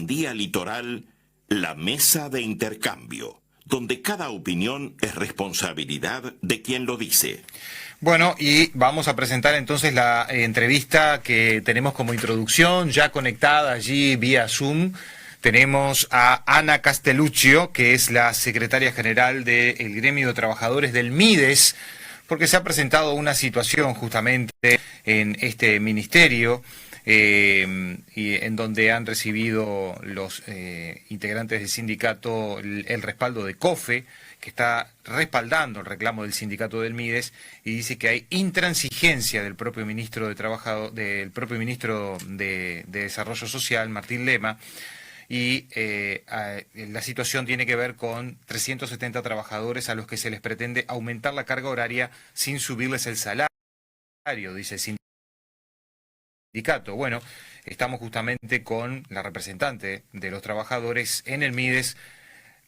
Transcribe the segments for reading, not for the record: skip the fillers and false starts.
En Día Litoral, la mesa de intercambio, donde cada opinión es responsabilidad de quien lo dice. Bueno, y vamos a presentar entonces la entrevista que tenemos como introducción, ya conectada allí vía Zoom. Tenemos a Ana Castelluccio, que es la secretaria general del Gremio de Trabajadores del MIDES, porque se ha presentado una situación justamente en este ministerio, y en donde han recibido los integrantes del sindicato el respaldo de COFE, que está respaldando el reclamo del sindicato del MIDES, y dice que hay intransigencia del propio ministro de Desarrollo Social, Martín Lema, y la situación tiene que ver con 370 trabajadores a los que se les pretende aumentar la carga horaria sin subirles el salario, dice el sindicato. Bueno, estamos justamente con la representante de los trabajadores en el MIDES,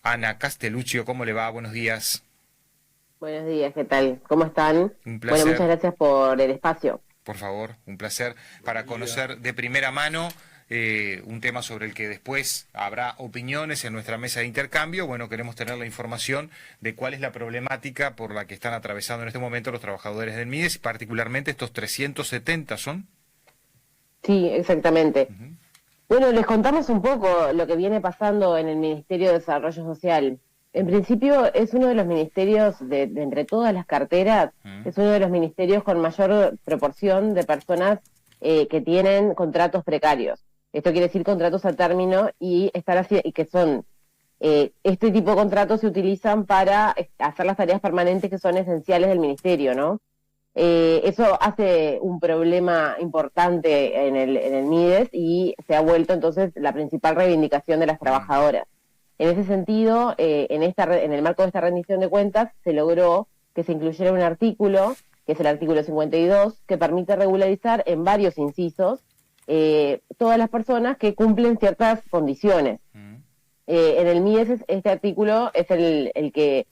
Ana Castelluccio. ¿Cómo le va? Buenos días. Buenos días, ¿qué tal? ¿Cómo están? Un placer. Bueno, muchas gracias por el espacio. Por favor, un placer para conocer de primera mano un tema sobre el que después habrá opiniones en nuestra mesa de intercambio. Bueno, queremos tener la información de cuál es la problemática por la que están atravesando en este momento los trabajadores del MIDES, y particularmente estos 370, ¿son? Sí, exactamente. Bueno, les contamos un poco lo que viene pasando en el Ministerio de Desarrollo Social. En principio es uno de los ministerios, de entre todas las carteras, es uno de los ministerios con mayor proporción de personas que tienen contratos precarios. Esto quiere decir contratos a término y que son este tipo de contratos se utilizan para hacer las tareas permanentes que son esenciales del ministerio, ¿no? Eso hace un problema importante en el MIDES y se ha vuelto entonces la principal reivindicación de las trabajadoras. En ese sentido, en el marco de esta rendición de cuentas, se logró que se incluyera un artículo, que es el artículo 52, que permite regularizar en varios incisos todas las personas que cumplen ciertas condiciones. En el MIDES este artículo es el que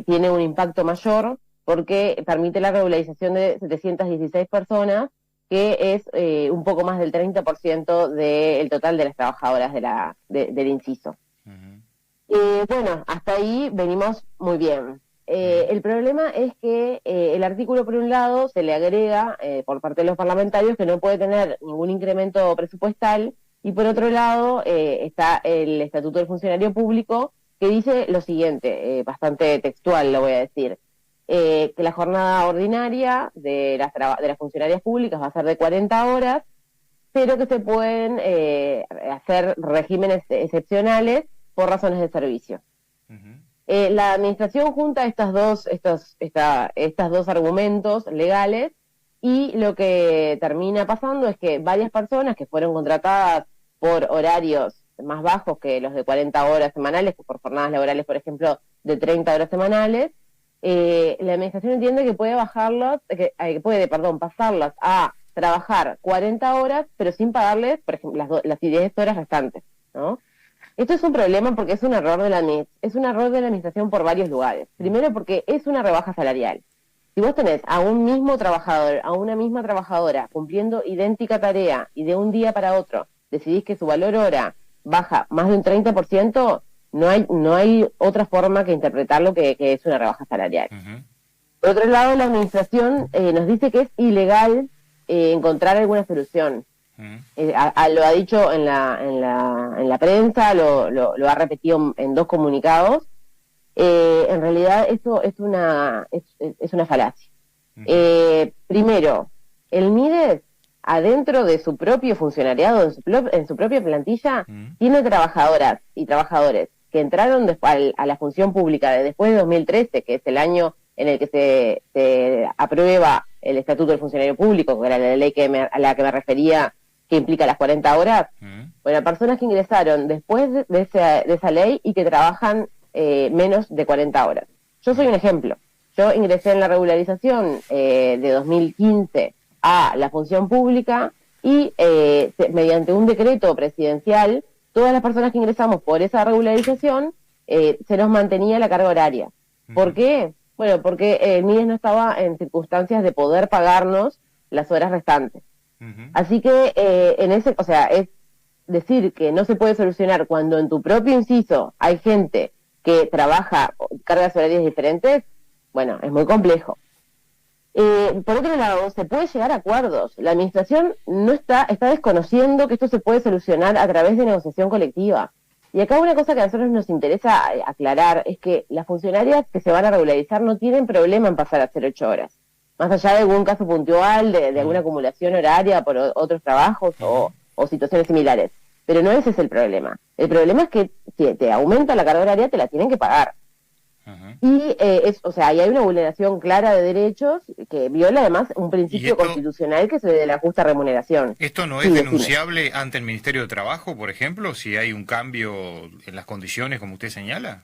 tiene un impacto mayor, porque permite la regularización de 716 personas, que es un poco más del 30% del total de las trabajadoras del inciso. Bueno, hasta ahí venimos muy bien. El problema es que el artículo, por un lado, se le agrega por parte de los parlamentarios que no puede tener ningún incremento presupuestal, y por otro lado está el Estatuto del Funcionario Público, que dice lo siguiente, bastante textual lo voy a decir, que la jornada ordinaria de las funcionarias públicas va a ser de 40 horas, pero que se pueden hacer regímenes excepcionales por razones de servicio. La administración junta estos dos argumentos legales, y lo que termina pasando es que varias personas que fueron contratadas por horarios más bajos que los de 40 horas semanales, por jornadas laborales, por ejemplo, de 30 horas semanales, la administración entiende que puede pasarlas a trabajar 40 horas, pero sin pagarles, por ejemplo, las 10 horas restantes, ¿no? Esto es un problema porque es un error de la administración por varios lugares. Primero, porque es una rebaja salarial. Si vos tenés a un mismo trabajador, a una misma trabajadora, cumpliendo idéntica tarea, y de un día para otro decidís que su valor hora baja más de un 30%, no hay otra forma que interpretarlo que es una rebaja salarial. Por otro lado, la administración nos dice que es ilegal encontrar alguna solución. Lo ha dicho en la prensa, lo ha repetido en dos comunicados. En realidad esto es una falacia. Primero, el MIDES, adentro de su propio funcionariado, en su propia plantilla, tiene trabajadoras y trabajadores que entraron a la función pública después de 2013, que es el año en el que se aprueba el Estatuto del Funcionario Público, que era la ley a la que me refería, que implica las 40 horas. Bueno, personas que ingresaron después de esa ley y que trabajan menos de 40 horas. Yo soy un ejemplo. Yo ingresé en la regularización de 2015 a la función pública, y mediante un decreto presidencial, todas las personas que ingresamos por esa regularización se nos mantenía la carga horaria. ¿Por qué? Bueno, porque el MIDES no estaba en circunstancias de poder pagarnos las horas restantes. Así que decir que no se puede solucionar cuando en tu propio inciso hay gente que trabaja cargas horarias diferentes, bueno, es muy complejo. Por otro lado, se puede llegar a acuerdos. La administración no está desconociendo que esto se puede solucionar a través de negociación colectiva. Y acá una cosa que a nosotros nos interesa aclarar es que las funcionarias que se van a regularizar no tienen problema en pasar a hacer 8 horas. Más allá de algún caso puntual, de alguna acumulación horaria por otros trabajos o situaciones similares. Pero no ese es el problema. El problema es que si te aumenta la carga horaria, te la tienen que pagar. Y y hay una vulneración clara de derechos que viola además un principio constitucional que es el de la justa remuneración. ¿Esto no es denunciable ante el Ministerio de Trabajo, por ejemplo, si hay un cambio en las condiciones como usted señala?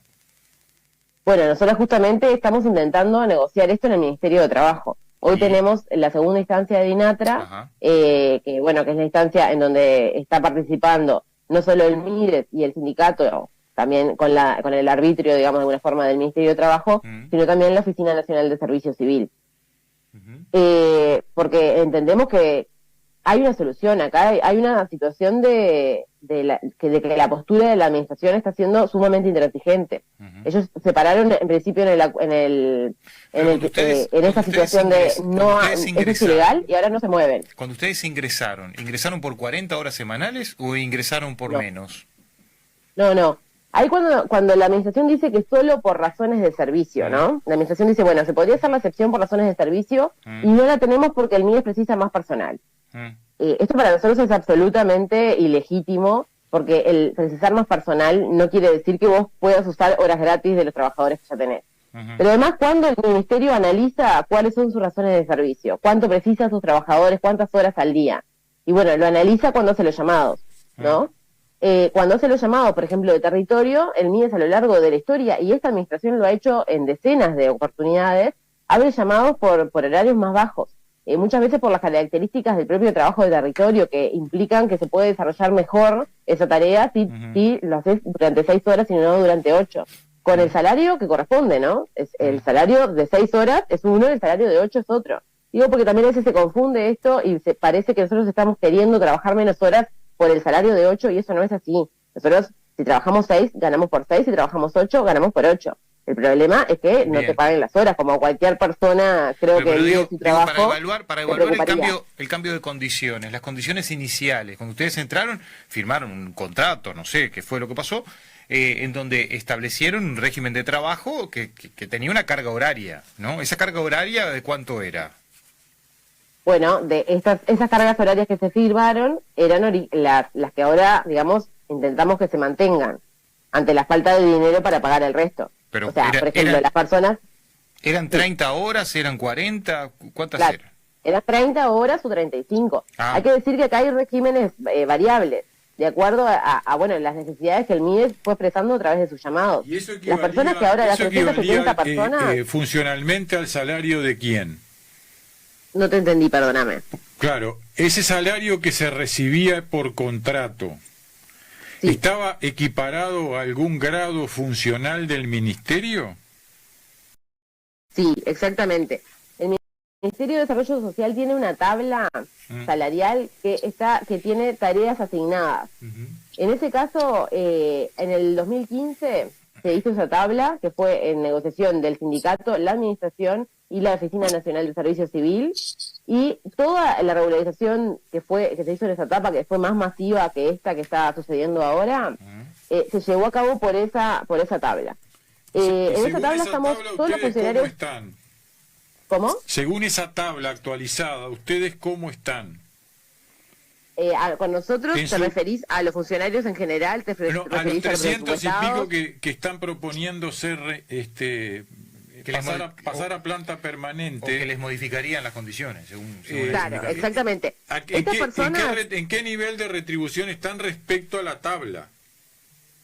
Bueno, nosotros justamente estamos intentando negociar esto en el Ministerio de Trabajo. Hoy tenemos la segunda instancia de INATRA, que es la instancia en donde está participando no solo el MIDES y el sindicato, también con el arbitrio, digamos, de alguna forma del Ministerio de Trabajo, sino también la Oficina Nacional de Servicio Civil. Porque entendemos que hay una solución acá, hay una situación de que la postura de la administración está siendo sumamente intransigente. Ellos se pararon en principio en esta situación de no, esto es ilegal y ahora no se mueven. Cuando ustedes ¿ingresaron por 40 horas semanales o ingresaron por menos? No. Ahí cuando la administración dice que solo por razones de servicio, ¿no? La administración dice, bueno, se podría hacer la excepción por razones de servicio y no la tenemos porque el MIDES precisa más personal. Esto para nosotros es absolutamente ilegítimo porque el precisar más personal no quiere decir que vos puedas usar horas gratis de los trabajadores que ya tenés. Pero además, cuando el ministerio analiza cuáles son sus razones de servicio, cuánto precisan sus trabajadores, cuántas horas al día, y bueno, lo analiza cuando hace los llamados, ¿no? Cuando hace los llamados, por ejemplo, de territorio, el MIDES a lo largo de la historia, y esta administración lo ha hecho en decenas de oportunidades, abre llamados por horarios más bajos. Muchas veces por las características del propio trabajo de territorio que implican que se puede desarrollar mejor esa tarea si lo haces durante 6 horas y no durante 8. Con el salario que corresponde, ¿no? El salario de 6 horas es uno, el salario de 8 es otro. Digo porque también a veces se confunde esto y se parece que nosotros estamos queriendo trabajar menos horas por el salario de 8 y eso no es así. Nosotros, si trabajamos 6, ganamos por 6, si trabajamos 8, ganamos por 8. El problema es que no te paguen las horas, como cualquier persona, creo que vive su trabajo. Para evaluar el cambio de condiciones, las condiciones iniciales, cuando ustedes entraron, firmaron un contrato, no sé qué fue lo que pasó, en donde establecieron un régimen de trabajo que tenía una carga horaria, ¿no? ¿Esa carga horaria de cuánto era? Bueno, de esas cargas horarias que se firmaron eran las que ahora, digamos, intentamos que se mantengan ante la falta de dinero para pagar el resto. Pero o sea, por ejemplo, las personas... ¿Eran 30 horas? ¿Eran 40? ¿Cuántas eran? Eran 30 horas o 35. Hay que decir que acá hay regímenes variables, de acuerdo a las necesidades que el MIDES fue expresando a través de sus llamados. ¿Y eso las personas que ahora, las 370 personas... funcionalmente al salario de quién? No te entendí, perdóname. Claro, ese salario que se recibía por contrato, ¿estaba equiparado a algún grado funcional del ministerio? Sí, exactamente. El Ministerio de Desarrollo Social tiene una tabla salarial que tiene tareas asignadas. En ese caso, en el 2015 se hizo esa tabla, que fue en negociación del sindicato, la administración y la Oficina Nacional de Servicio Civil, y toda la regularización que se hizo en esa etapa, que fue más masiva que esta que está sucediendo ahora, se llevó a cabo por esa tabla. En esa tabla estamos todos los funcionarios... ¿Cómo están? ¿Cómo? Según esa tabla actualizada, ¿ustedes cómo están? Con nosotros te referís a los funcionarios en general, te referís a los 300 y pico que están proponiendo ser pasar a planta permanente, o que les modificarían las condiciones según claro, exactamente. ¿En qué nivel de retribución están respecto a la tabla?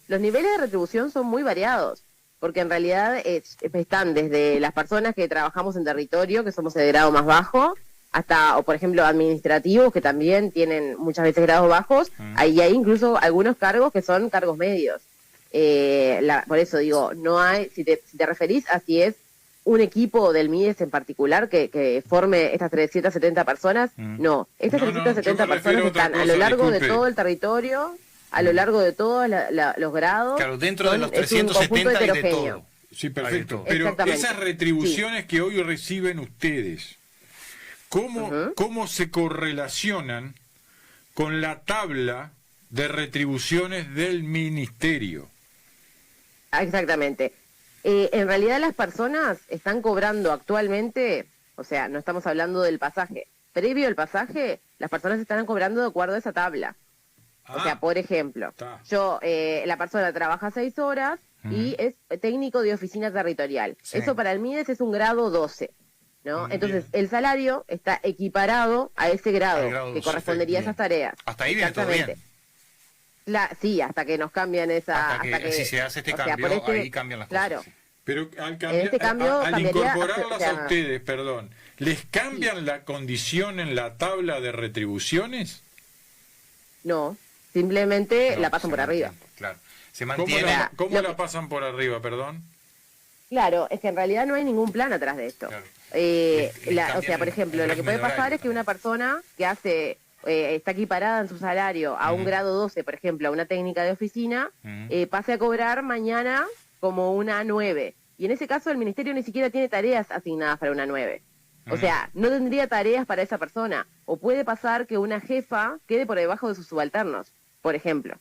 Los niveles de retribución son muy variados, porque en realidad están desde las personas que trabajamos en territorio, que somos de grado más bajo, hasta, o por ejemplo, administrativos, que también tienen muchas veces grados bajos. Ahí hay incluso algunos cargos que son cargos medios. Por eso digo, no hay, si te referís a si es un equipo del MIDES en particular que forme estas 370 personas, no. Estas 370 personas están a lo largo de todo el territorio a lo largo de todos los grados. Claro, dentro de los es un conjunto 370 hay de heterogéneo. todo. Sí, perfecto. Ahí Pero exactamente. esas retribuciones que hoy reciben ustedes, ¿cómo se correlacionan con la tabla de retribuciones del ministerio? Exactamente. En realidad las personas están cobrando actualmente, o sea, no estamos hablando del pasaje. Previo al pasaje, las personas están cobrando de acuerdo a esa tabla. O sea, por ejemplo, la persona trabaja 6 horas y es técnico de oficina territorial. Sí. Eso para el MIDES es un grado 12, ¿no? Entonces, el salario está equiparado a ese grado, Al grado que 12, correspondería a esas tareas. Hasta ahí viene todo bien. Sí, hasta que nos cambian esa... Hasta que si se hace este o sea, cambio, por ahí cambian las claro, cosas. Sí. Pero al, En este cambio al cambiaría, incorporarlas o sea, a ustedes, perdón, ¿les cambian la condición en la tabla de retribuciones? No, simplemente No, la pasan se por arriba. mantiene, claro. Se ¿Cómo, mantiene. cómo Lo la que- pasan por arriba, perdón? Claro, es que en realidad no hay ningún plan atrás de esto. Claro. O cambian sea, por el ejemplo, lo que régimen puede de pasar horario es que una persona que hace está equiparada en su salario a un grado 12, por ejemplo, a una técnica de oficina, pase a cobrar mañana como una 9. Y en ese caso el ministerio ni siquiera tiene tareas asignadas para una 9. O sea, no tendría tareas para esa persona. O puede pasar que una jefa quede por debajo de sus subalternos, por ejemplo.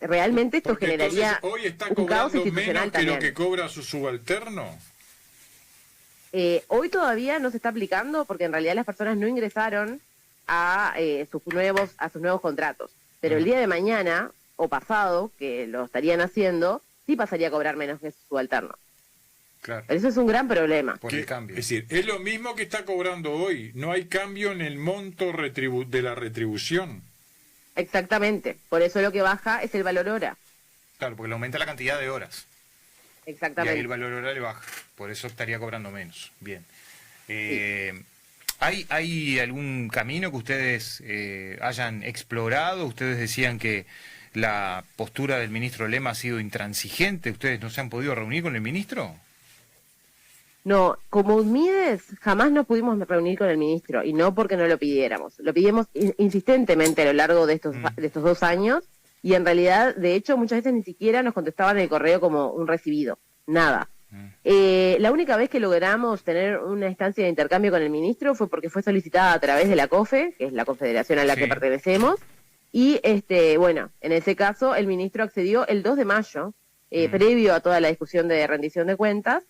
Realmente esto Porque generaría entonces hoy está un caos cobrando institucional menos que lo también. que cobra su subalterno. Hoy todavía no se está aplicando porque en realidad las personas no ingresaron a sus nuevos contratos. Pero el día de mañana o pasado, que lo estarían haciendo, sí pasaría a cobrar menos que su subalterno. Claro, Eso es un gran problema. por el cambio. Es decir, es lo mismo que está cobrando hoy. No hay cambio en el monto de la retribución. Exactamente. Por eso lo que baja es el valor hora. Claro, porque le aumenta la cantidad de horas. Y ahí Exactamente. el valor horario baja. Por eso estaría cobrando menos. Bien. ¿Hay algún camino que ustedes hayan explorado? Ustedes decían que la postura del ministro Lema ha sido intransigente. ¿Ustedes no se han podido reunir con el ministro? No, como UNMIDES jamás nos pudimos reunir con el ministro, y no porque no lo pidiéramos. Lo pedimos insistentemente a lo largo de estos 2 años, y en realidad, de hecho, muchas veces ni siquiera nos contestaban el correo como un recibido. Nada. La única vez que logramos tener una instancia de intercambio con el ministro fue porque fue solicitada a través de la COFE, que es la confederación a la que pertenecemos, y bueno, en ese caso el ministro accedió el 2 de mayo, previo a toda la discusión de rendición de cuentas,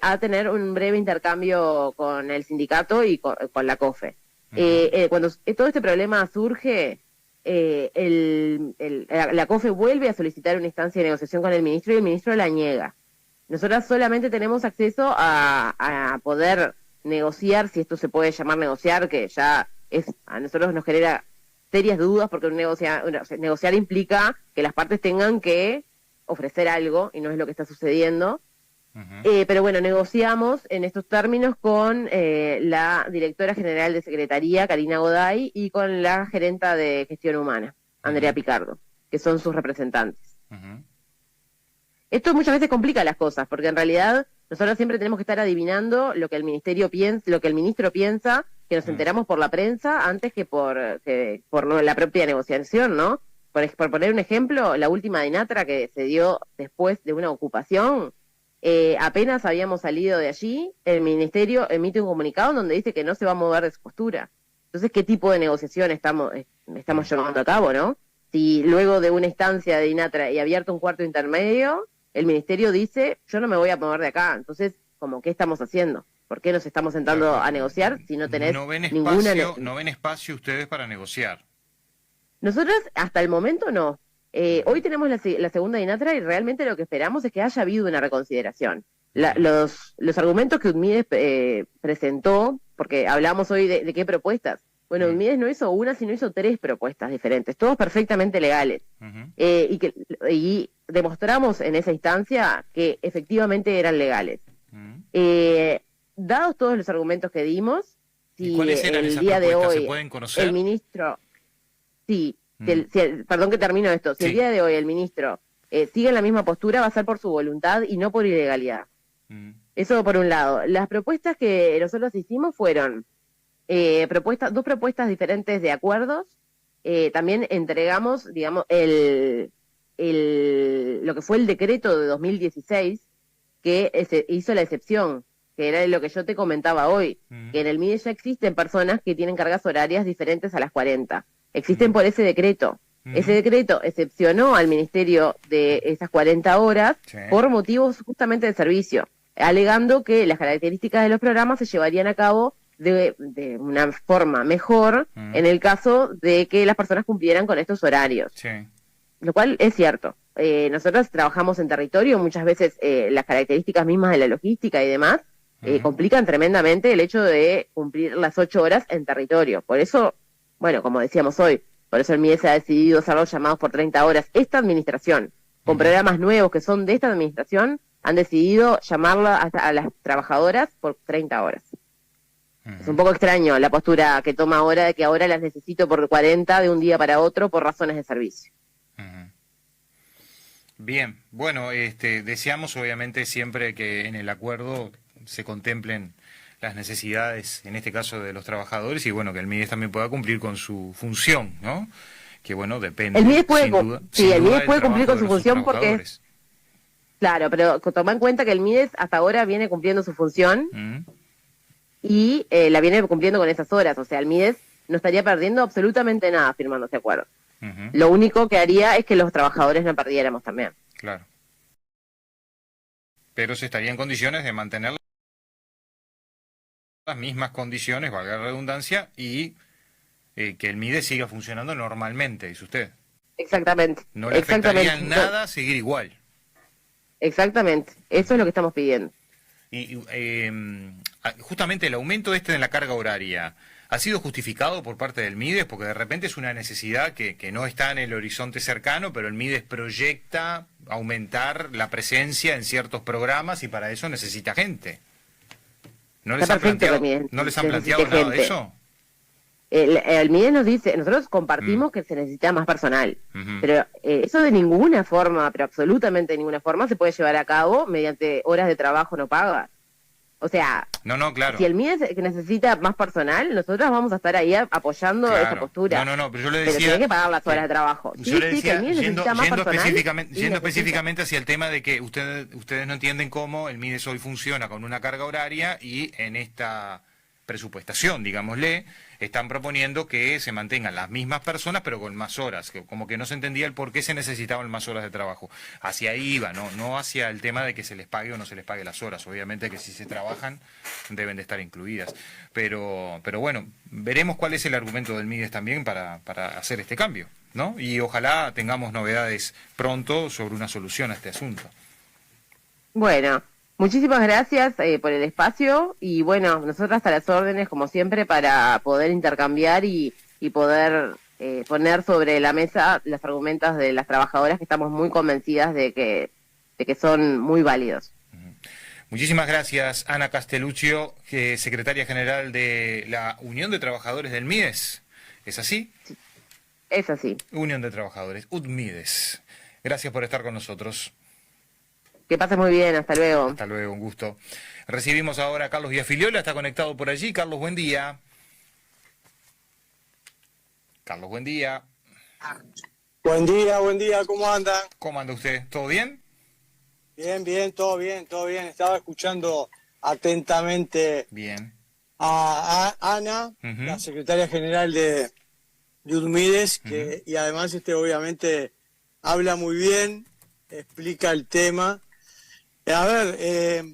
a tener un breve intercambio con el sindicato y con la COFE. Cuando todo este problema surge, la COFE vuelve a solicitar una instancia de negociación con el ministro y el ministro la niega. Nosotras solamente tenemos acceso a poder negociar, si esto se puede llamar negociar, que ya a nosotros nos genera serias dudas porque negociar implica que las partes tengan que ofrecer algo y no es lo que está sucediendo. Pero bueno, negociamos en estos términos con la directora general de Secretaría, Karina Goday, y con la gerenta de Gestión Humana, Andrea Picardo, que son sus representantes. Esto muchas veces complica las cosas, porque en realidad nosotros siempre tenemos que estar adivinando lo que el ministerio piensa, lo que el ministro piensa, que nos enteramos por la prensa antes que por la propia negociación, ¿no? Por poner un ejemplo, la última de INATRA que se dio después de una ocupación, apenas habíamos salido de allí, el ministerio emite un comunicado donde dice que no se va a mover de su postura. Entonces, ¿qué tipo de negociación estamos llevando a cabo, no? Si luego de una instancia de INATRA y abierto un cuarto intermedio, el ministerio dice, yo no me voy a mover de acá. Entonces, ¿qué estamos haciendo? ¿Por qué nos estamos sentando a negociar si no tenés ¿No ven ninguna... ¿No ven espacio ustedes para negociar? Nosotros, hasta el momento, no. Hoy tenemos la segunda INATRA y realmente lo que esperamos es que haya habido una reconsideración. Los argumentos que UNMIDES presentó, porque hablamos hoy de qué propuestas. Bueno, UNMIDES no hizo una, sino hizo 3 propuestas diferentes, todas perfectamente legales. Y demostramos en esa instancia que efectivamente eran legales. Dados todos los argumentos que dimos, si ¿Cuáles eran el esas día de propuestas? hoy ¿Se pueden conocer? el ministro... Sí, perdón que termino esto. Si el día de hoy el ministro sigue en la misma postura, va a ser por su voluntad y no por ilegalidad. Eso por un lado. Las propuestas que nosotros hicimos fueron 2 propuestas diferentes de acuerdos también entregamos, digamos, lo que fue el decreto de 2016, que hizo la excepción, que era lo que yo te comentaba hoy, que en el MIDES ya existen personas que tienen cargas horarias diferentes a las 40. Existen por ese decreto. Ese decreto excepcionó al ministerio de esas 40 horas por motivos justamente de servicio, alegando que las características de los programas se llevarían a cabo de una forma mejor en el caso de que las personas cumplieran con estos horarios. Lo cual es cierto. Nosotros trabajamos en territorio, muchas veces las características mismas de la logística y demás complican tremendamente el hecho de cumplir las 8 horas en territorio. Por eso, bueno, como decíamos hoy, por eso el MIDES ha decidido hacer los llamados por 30 horas. Esta administración, con programas nuevos que son de esta administración, han decidido llamarla a las trabajadoras por 30 horas. Es un poco extraño la postura que toma ahora de que ahora las necesito por 40 de un día para otro por razones de servicio. Bien, bueno, deseamos obviamente siempre que en el acuerdo se contemplen las necesidades, en este caso de los trabajadores, y bueno, que el MIDES también pueda cumplir con su función, ¿no? Que bueno, depende. El MIDES puede, sin duda, el MIDES puede cumplir con su función porque claro, pero toma en cuenta que el MIDES hasta ahora viene cumpliendo su función y la viene cumpliendo con esas horas, o sea, el MIDES no estaría perdiendo absolutamente nada firmando ese acuerdo. Lo único que haría es que los trabajadores no perdiéramos también. Claro. Pero se estaría en condiciones de mantener las mismas condiciones, valga la redundancia, y que el MIDES siga funcionando normalmente, dice usted. Exactamente. No le afectaría en nada seguir igual. Exactamente. Eso es lo que estamos pidiendo. Y justamente el aumento de la carga horaria, ¿ha sido justificado por parte del MIDES? Porque de repente es una necesidad que no está en el horizonte cercano, pero el MIDES proyecta aumentar la presencia en ciertos programas y para eso necesita gente. ¿No les han planteado nada de eso? El MIDES nos dice, nosotros compartimos que se necesita más personal, pero eso de ninguna forma, pero absolutamente de ninguna forma, se puede llevar a cabo mediante horas de trabajo no pagas. O sea, claro. Si el MIDES necesita más personal, nosotros vamos a estar ahí apoyando esa postura. Pero yo le decía... Pero tiene que pagar las horas de trabajo. Yo le decía, que el MIDES necesita más personal. Yendo específicamente hacia el tema de que ustedes no entienden cómo el MIDES hoy funciona con una carga horaria y en esta presupuestación, digámosle, están proponiendo que se mantengan las mismas personas pero con más horas, como que no se entendía el por qué se necesitaban más horas de trabajo. Hacia ahí iba, no hacia el tema de que se les pague o no se les pague las horas. Obviamente que si se trabajan deben de estar incluidas. Pero bueno, veremos cuál es el argumento del MIDES también para hacer este cambio, ¿no? Y ojalá tengamos novedades pronto sobre una solución a este asunto. Bueno, muchísimas gracias por el espacio y bueno, nosotros hasta las órdenes como siempre para poder intercambiar y poder poner sobre la mesa los argumentos de las trabajadoras que estamos muy convencidas de que son muy válidos. Muchísimas gracias, Ana Castelluccio, secretaria general de la Unión de Trabajadores del MIDES. ¿Es así? Sí, es así. Unión de Trabajadores, UTMIDES. Gracias por estar con nosotros. Que pases muy bien, hasta luego. Hasta luego, un gusto. Recibimos ahora a Carlos Villafiliola, está conectado por allí. Carlos, buen día. Carlos, buen día. Buen día, ¿cómo andan? ¿Cómo anda usted? ¿Todo bien? Bien, todo bien. Estaba escuchando atentamente a Ana, la secretaria general de UTMIDES, y además obviamente habla muy bien, explica el tema. A ver,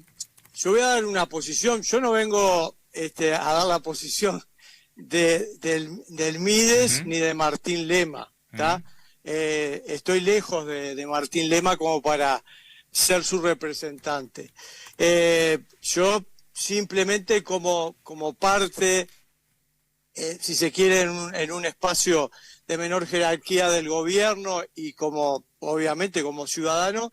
yo voy a dar una posición, yo no vengo a dar la posición del MIDES ni de Martín Lema, ¿tá? Estoy lejos de Martín Lema como para ser su representante. Yo simplemente como parte, si se quiere, en un espacio de menor jerarquía del gobierno y obviamente como ciudadano,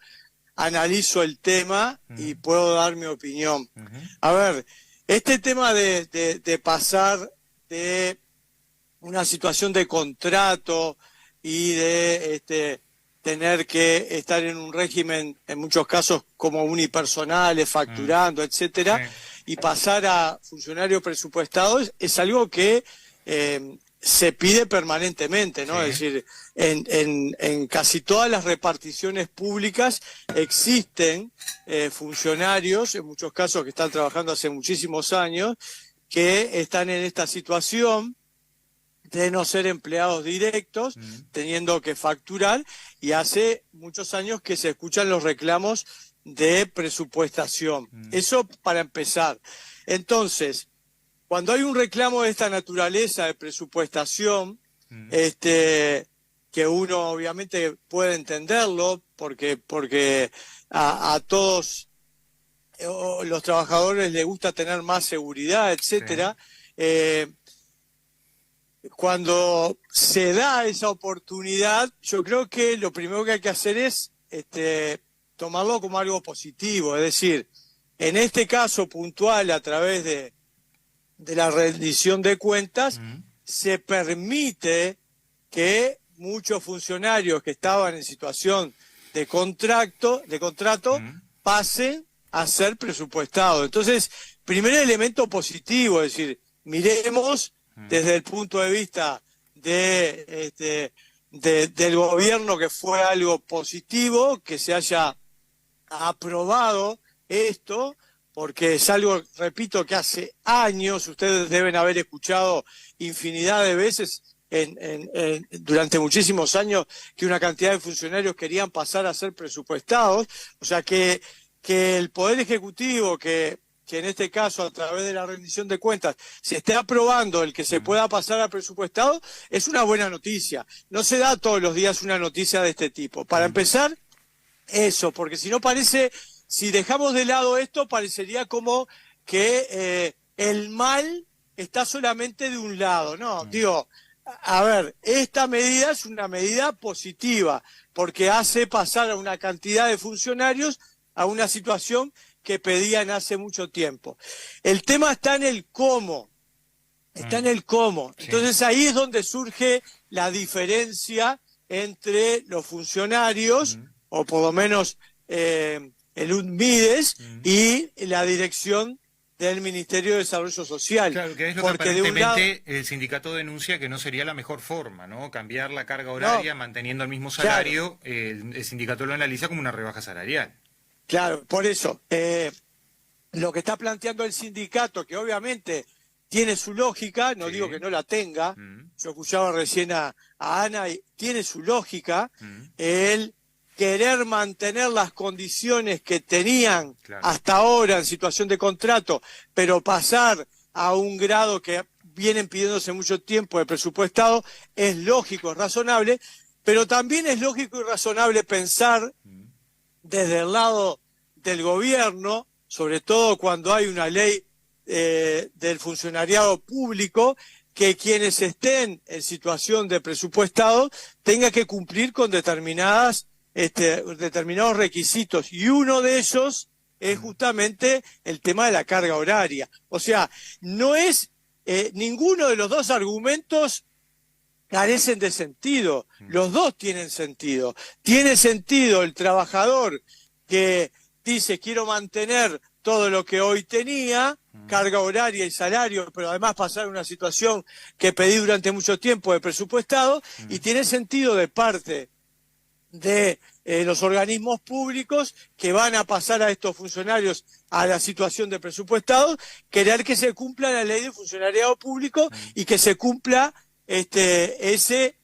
analizo el tema y puedo dar mi opinión. A ver, este tema de pasar de una situación de contrato y de tener que estar en un régimen, en muchos casos como unipersonales, facturando, etcétera, y pasar a funcionarios presupuestados, es algo que se pide permanentemente, ¿no? Sí. Es decir, en casi todas las reparticiones públicas existen funcionarios, en muchos casos que están trabajando hace muchísimos años, que están en esta situación de no ser empleados directos, teniendo que facturar, y hace muchos años que se escuchan los reclamos de presupuestación. Eso para empezar. Entonces, cuando hay un reclamo de esta naturaleza de presupuestación, que uno obviamente puede entenderlo, porque a todos los trabajadores les gusta tener más seguridad, etcétera. Cuando se da esa oportunidad, yo creo que lo primero que hay que hacer es tomarlo como algo positivo, es decir, en este caso puntual, a través de la rendición de cuentas, se permite que muchos funcionarios que estaban en situación de contrato pasen a ser presupuestados. Entonces, primer elemento positivo, es decir, miremos desde el punto de vista del gobierno, que fue algo positivo, que se haya aprobado esto, porque es algo, repito, que hace años, ustedes deben haber escuchado infinidad de veces durante muchísimos años, que una cantidad de funcionarios querían pasar a ser presupuestados. O sea que el Poder Ejecutivo, que en este caso, a través de la rendición de cuentas, se esté aprobando el que se pueda pasar a presupuestado, es una buena noticia. No se da todos los días una noticia de este tipo. Para empezar, eso, porque si no parece, si dejamos de lado esto, parecería como que el mal está solamente de un lado. No, digo, a ver, esta medida es una medida positiva, porque hace pasar a una cantidad de funcionarios a una situación que pedían hace mucho tiempo. El tema está en el cómo. Está en el cómo. Sí. Entonces ahí es donde surge la diferencia entre los funcionarios, o por lo menos el UNMIDES, y la dirección del Ministerio de Desarrollo Social. Claro, que es lo que aparentemente el sindicato denuncia que no sería la mejor forma, ¿no? Cambiar la carga horaria manteniendo el mismo salario, claro. El sindicato lo analiza como una rebaja salarial. Claro, por eso, lo que está planteando el sindicato, que obviamente tiene su lógica, no digo que no la tenga, yo escuchaba recién a Ana, y tiene su lógica, el querer mantener las condiciones que tenían hasta ahora en situación de contrato, pero pasar a un grado que vienen pidiéndose mucho tiempo de presupuestado, es lógico, es razonable, pero también es lógico y razonable pensar desde el lado del gobierno, sobre todo cuando hay una ley del funcionariado público, que quienes estén en situación de presupuestado tengan que cumplir con determinados requisitos, y uno de ellos es justamente el tema de la carga horaria. O sea, no es ninguno de los dos argumentos carecen de sentido, los dos tienen sentido. Tiene sentido el trabajador que dice quiero mantener todo lo que hoy tenía, carga horaria y salario, pero además pasar una situación que pedí durante mucho tiempo de presupuestado, y tiene sentido de parte de los organismos públicos que van a pasar a estos funcionarios a la situación de presupuestados, querer que se cumpla la ley de funcionariado público y que se cumpla ese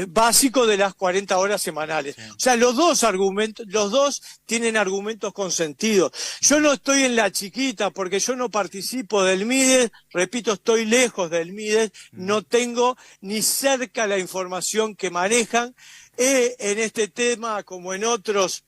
básico de las 40 horas semanales. O sea, los dos tienen argumentos con sentido. Yo no estoy en la chiquita porque yo no participo del MIDES, repito, estoy lejos del MIDES, no tengo ni cerca la información que manejan. En este tema, como en otros,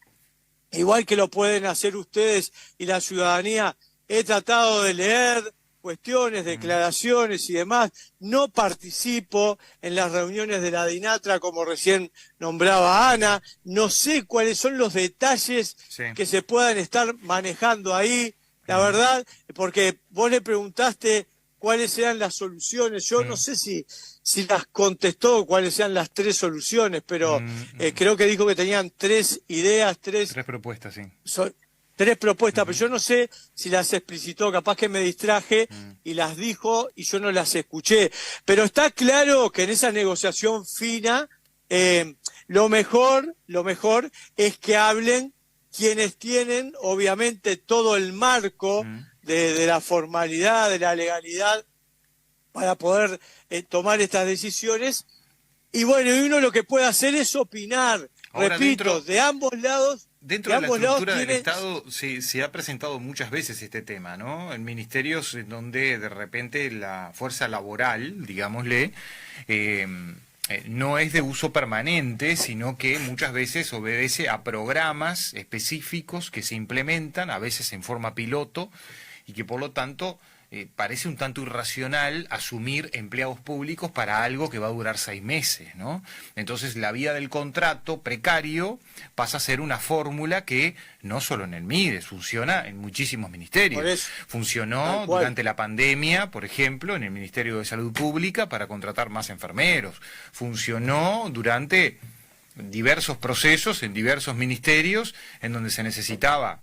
igual que lo pueden hacer ustedes y la ciudadanía, he tratado de leer cuestiones, declaraciones y demás. No participo en las reuniones de la DINATRA, como recién nombraba Ana. No sé cuáles son los detalles que se puedan estar manejando ahí, la verdad, porque vos le preguntaste cuáles eran las soluciones. Yo no sé si las contestó cuáles eran las tres soluciones, pero creo que dijo que tenían tres ideas, tres propuestas, sí. tres propuestas, pero yo no sé si las explicitó, capaz que me distraje y las dijo y yo no las escuché. Pero está claro que en esa negociación fina, lo mejor es que hablen quienes tienen, obviamente, todo el marco de la formalidad, de la legalidad, para poder tomar estas decisiones. Y bueno, y uno lo que puede hacer es opinar, ahora, repito, de ambos lados. Dentro de la estructura del Estado se ha presentado muchas veces este tema, ¿no? En ministerios en donde de repente la fuerza laboral, digámosle, no es de uso permanente, sino que muchas veces obedece a programas específicos que se implementan, a veces en forma piloto, y que por lo tanto parece un tanto irracional asumir empleados públicos para algo que va a durar 6 meses, ¿no? Entonces la vía del contrato precario pasa a ser una fórmula que no solo en el MIDES, funciona en muchísimos ministerios. Funcionó durante la pandemia, por ejemplo, en el Ministerio de Salud Pública para contratar más enfermeros. Funcionó durante diversos procesos en diversos ministerios en donde se necesitaba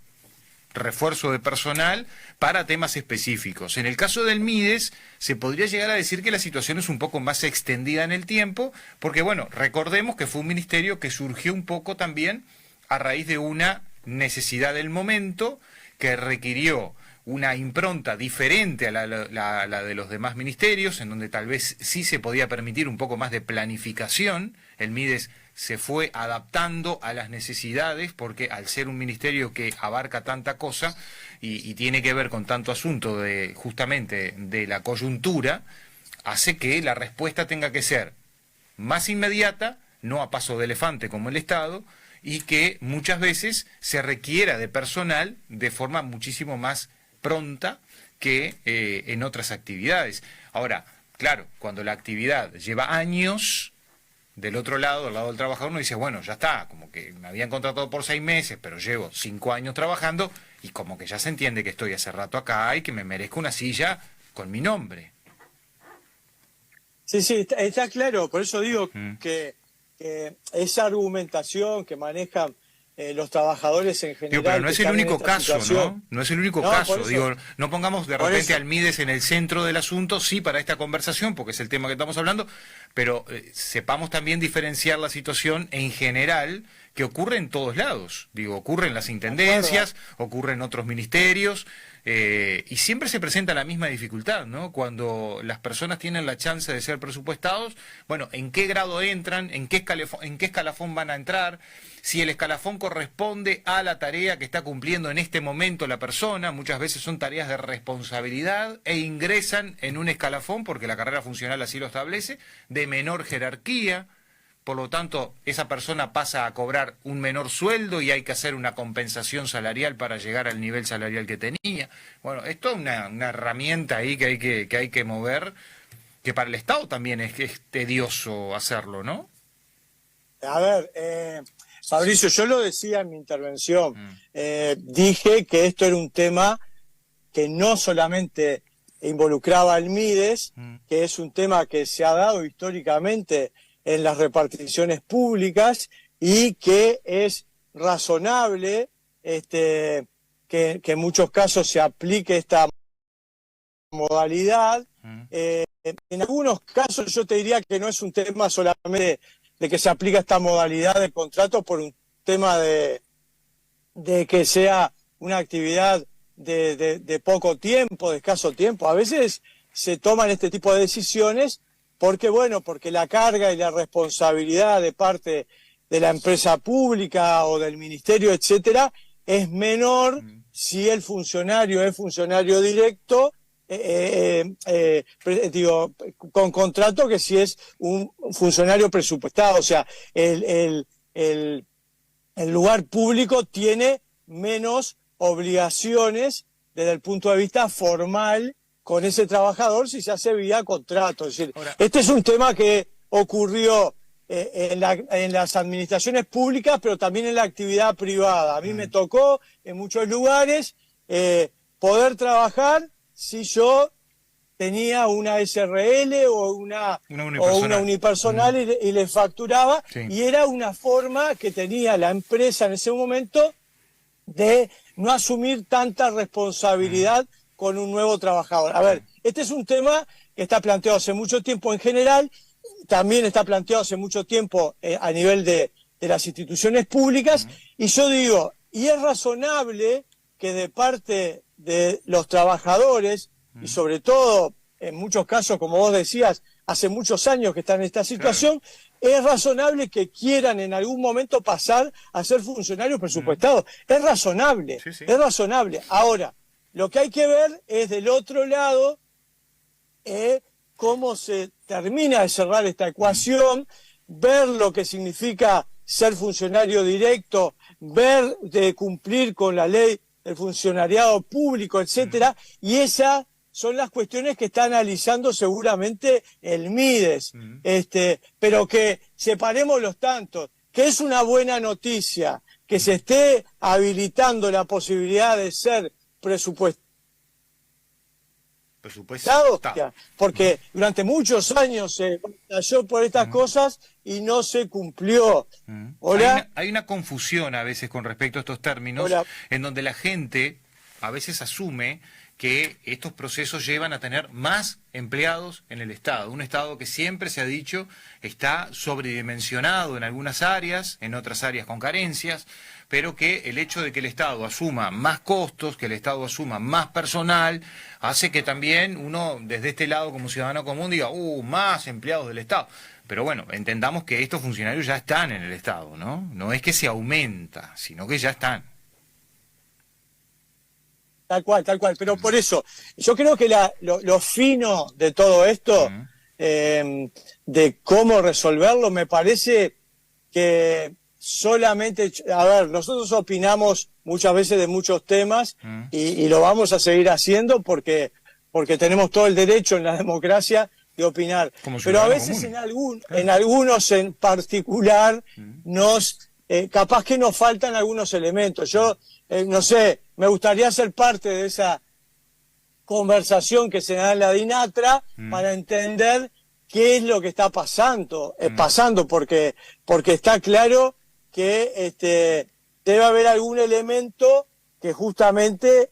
refuerzo de personal para temas específicos. En el caso del MIDES se podría llegar a decir que la situación es un poco más extendida en el tiempo, porque bueno, recordemos que fue un ministerio que surgió un poco también a raíz de una necesidad del momento que requirió una impronta diferente a la de los demás ministerios, en donde tal vez sí se podía permitir un poco más de planificación. El MIDES se fue adaptando a las necesidades, porque al ser un ministerio que abarca tanta cosa y tiene que ver con tanto asunto de justamente de la coyuntura, hace que la respuesta tenga que ser más inmediata, no a paso de elefante como el Estado, y que muchas veces se requiera de personal de forma muchísimo más pronta que en otras actividades. Ahora, claro, cuando la actividad lleva años, del otro lado, del lado del trabajador, uno dice, bueno, ya está, como que me habían contratado por 6 meses, pero llevo 5 años trabajando y como que ya se entiende que estoy hace rato acá y que me merezco una silla con mi nombre. Sí, está claro, por eso digo que esa argumentación que manejan los trabajadores en general... Pero no es el único caso, ¿no? No es el único caso. Digo, no pongamos de repente al MIDES en el centro del asunto, sí, para esta conversación, porque es el tema que estamos hablando, pero sepamos también diferenciar la situación en general que ocurre en todos lados. Digo, ocurre en las intendencias, ocurre en otros ministerios, y siempre se presenta la misma dificultad, ¿no? Cuando las personas tienen la chance de ser presupuestados, bueno, ¿en qué grado entran? ¿En qué escalafón van a entrar? Si el escalafón corresponde a la tarea que está cumpliendo en este momento la persona, muchas veces son tareas de responsabilidad e ingresan en un escalafón, porque la carrera funcional así lo establece, de menor jerarquía. Por lo tanto, esa persona pasa a cobrar un menor sueldo y hay que hacer una compensación salarial para llegar al nivel salarial que tenía. Bueno, esto es una herramienta ahí que hay que mover, que para el Estado también es tedioso hacerlo, ¿no? A ver, Fabricio, yo lo decía en mi intervención. Dije que esto era un tema que no solamente involucraba al MIDES, que es un tema que se ha dado históricamente en las reparticiones públicas y que es razonable que en muchos casos se aplique esta modalidad. En algunos casos yo te diría que no es un tema solamente de que se aplica esta modalidad de contrato por un tema de que sea una actividad de poco tiempo, de escaso tiempo. A veces se toman este tipo de decisiones porque la carga y la responsabilidad de parte de la empresa pública o del ministerio, etcétera, es menor si el funcionario es funcionario directo, con contrato, que si es un funcionario presupuestado. O sea, el lugar público tiene menos obligaciones desde el punto de vista formal con ese trabajador si se hace vía contrato. Es decir, este es un tema que ocurrió en las administraciones públicas, pero también en la actividad privada. A mí me tocó en muchos lugares poder trabajar si yo tenía una SRL o una unipersonal y le facturaba, y era una forma que tenía la empresa en ese momento de no asumir tanta responsabilidad con un nuevo trabajador. A ver, este es un tema que está planteado hace mucho tiempo en general, también está planteado hace mucho tiempo a nivel de las instituciones públicas, y yo digo, y es razonable que de parte de los trabajadores, y sobre todo en muchos casos, como vos decías, hace muchos años que están en esta situación, es razonable que quieran en algún momento pasar a ser funcionarios presupuestados. Es razonable, es razonable. Ahora, lo que hay que ver es del otro lado cómo se termina de cerrar esta ecuación, ver lo que significa ser funcionario directo, ver de cumplir con la ley del funcionariado público, etcétera, y esas son las cuestiones que está analizando seguramente el Mides, pero que separemos los tantos, que es una buena noticia que se esté habilitando la posibilidad de ser presupuestado, porque durante muchos años se batalló por estas cosas y no se cumplió. Hay una confusión a veces con respecto a estos términos, en donde la gente a veces asume que estos procesos llevan a tener más empleados en el Estado. Un Estado que siempre se ha dicho está sobredimensionado en algunas áreas, en otras áreas con carencias, pero que el hecho de que el Estado asuma más costos, que el Estado asuma más personal, hace que también uno, desde este lado como ciudadano común, diga, más empleados del Estado. Pero bueno, entendamos que estos funcionarios ya están en el Estado, ¿no? No es que se aumenta, sino que ya están. Tal cual. Pero por eso, yo creo que lo fino de todo esto, de cómo resolverlo, me parece que solamente, a ver, nosotros opinamos muchas veces de muchos temas y lo vamos a seguir haciendo porque tenemos todo el derecho en la democracia de opinar. Pero a veces en algunos en particular capaz que nos faltan algunos elementos. Yo, no sé, me gustaría ser parte de esa conversación que se da en la DINATRA para entender qué es lo que está pasando, porque está claro que debe haber algún elemento que justamente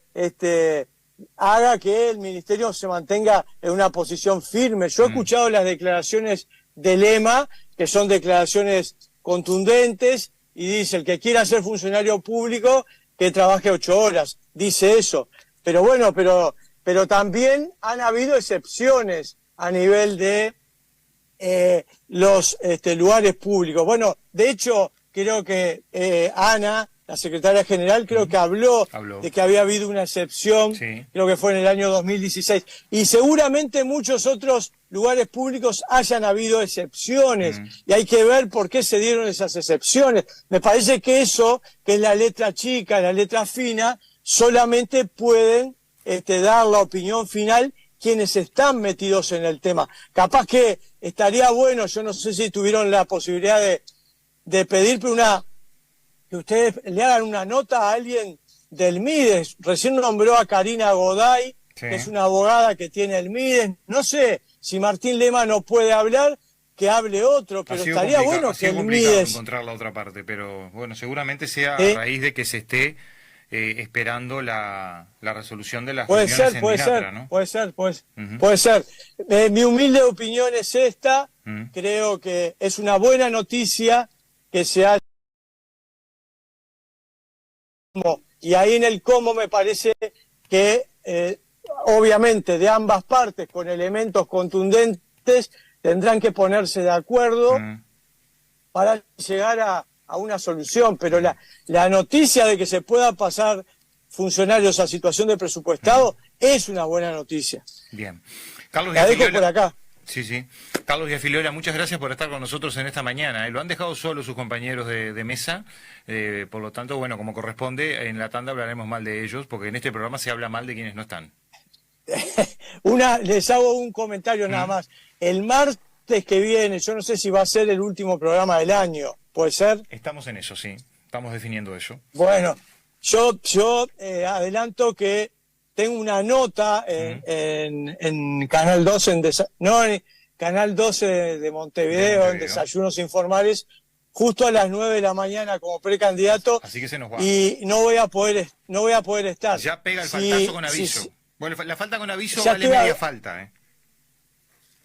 haga que el Ministerio se mantenga en una posición firme. Yo he escuchado las declaraciones de Lema, que son declaraciones contundentes, y dice, el que quiera ser funcionario público, que trabaje 8 horas, dice eso. Pero bueno, pero también han habido excepciones a nivel de los lugares públicos. Bueno, de hecho, creo que Ana, la secretaria general, creo que habló de que había habido una excepción, creo que fue en el año 2016. Y seguramente muchos otros lugares públicos hayan habido excepciones, y hay que ver por qué se dieron esas excepciones. Me parece que eso, que es la letra chica, la letra fina, solamente pueden dar la opinión final quienes están metidos en el tema. Capaz que estaría bueno, yo no sé si tuvieron la posibilidad de pedir que ustedes le hagan una nota a alguien del Mides. Recién nombró a Karina Goday, que es una abogada que tiene el Mides. No sé si Martín Lema no puede hablar, que hable otro, pero estaría bueno que el Mides... encontrar la otra parte, pero bueno, seguramente sea a raíz de que se esté esperando la resolución de las reuniones en DINATRA, ¿no? Puede ser. Mi humilde opinión es esta. Creo que es una buena noticia que se haya... Y ahí en el cómo me parece que, obviamente, de ambas partes, con elementos contundentes, tendrán que ponerse de acuerdo para llegar a una solución. Pero la noticia de que se pueda pasar funcionarios a situación de presupuestado es una buena noticia. Bien. Carlos, la dejo por acá. Sí. Carlos Diafiliola, muchas gracias por estar con nosotros en esta mañana. Lo han dejado solo sus compañeros de mesa, por lo tanto, bueno, como corresponde, en la tanda hablaremos mal de ellos, porque en este programa se habla mal de quienes no están. Les hago un comentario nada más. El martes que viene, yo no sé si va a ser el último programa del año, ¿puede ser? Estamos en eso, sí. Estamos definiendo eso. Bueno, yo adelanto que tengo una nota en Canal 12, Canal 12 de Montevideo, en Desayunos Informales, justo a las 9 de la mañana como precandidato. Así que se nos va. Y no voy a poder estar. Ya pega el faltazo con aviso. Bueno, la falta con aviso ya vale queda, media falta, ¿eh?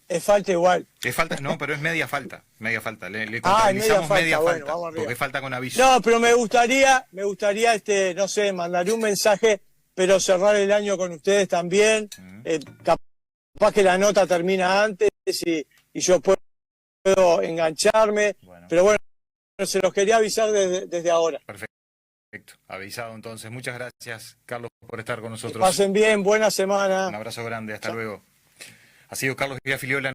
Es falta igual. Es falta, no, pero es media falta. Media falta. Le media contabilizamos falta, media bueno, falta. vamos arriba. Porque es falta con aviso. No, pero me gustaría, no sé, mandar un mensaje, pero cerrar el año con ustedes también. Capaz que la nota termina antes y yo puedo engancharme. Bueno. Pero bueno, se los quería avisar desde ahora. Perfecto. Avisado entonces. Muchas gracias, Carlos, por estar con nosotros. Que pasen bien, buena semana. Un abrazo grande, hasta luego. Ha sido Carlos Villafiliola.